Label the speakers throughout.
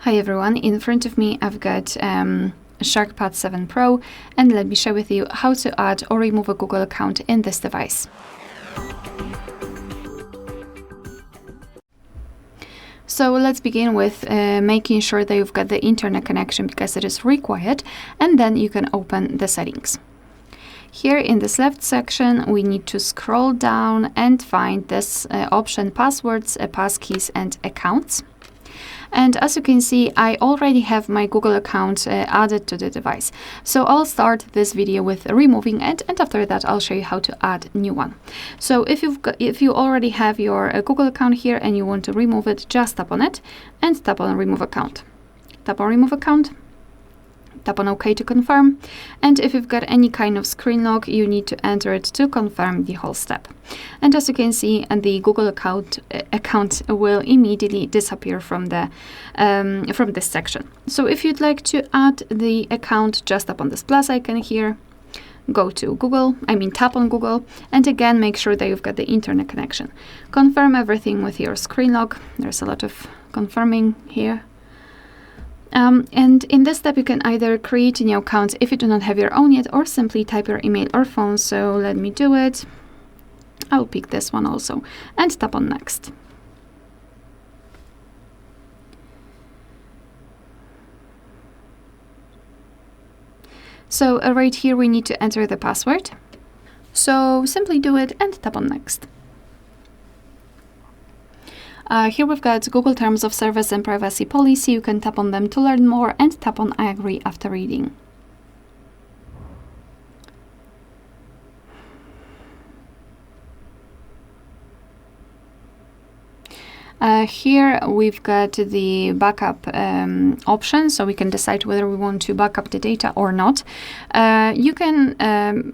Speaker 1: Hi everyone, in front of me I've got SharkPad 7 Pro, and let me share with you how to add or remove a Google account in this device. So let's begin with making sure that you've got the internet connection, because it is required, and then you can open the settings. Here in this left section, we need to scroll down and find this option: passwords, passkeys, and accounts. And as you can see, I already have my Google account added to the device. So I'll start this video with removing it, and after that I'll show you how to add a new one. So if you already have your Google account here and you want to remove it, just tap on it and tap on remove account. Tap on remove account. Tap on OK to confirm, and if you've got any kind of screen lock, you need to enter it to confirm the whole step. And as you can see, the Google account will immediately disappear from this section. So if you'd like to add the account, just tap on this plus icon here, go to Google, tap on Google, and again make sure that you've got the internet connection. Confirm everything with your screen lock. There's a lot of confirming here. And in this step, you can either create a new account if you do not have your own yet, or simply type your email or phone. So let me do it. I'll pick this one also and tap on next. So right here, we need to enter the password. So simply do it and tap on next. Here we've got Google Terms of Service and Privacy Policy. You can tap on them to learn more and tap on I agree after reading. Here we've got the backup option, so we can decide whether we want to backup the data or not. You can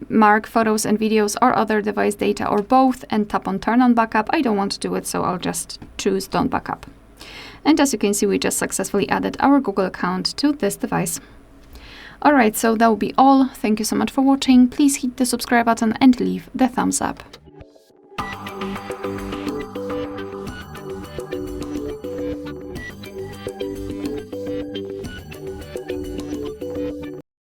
Speaker 1: mark photos and videos or other device data or both and tap on turn on backup. I don't want to do it, so I'll just choose don't backup. And as you can see, we just successfully added our Google account to this device. Alright, so that will be all. Thank you so much for watching. Please hit the subscribe button and leave the thumbs up.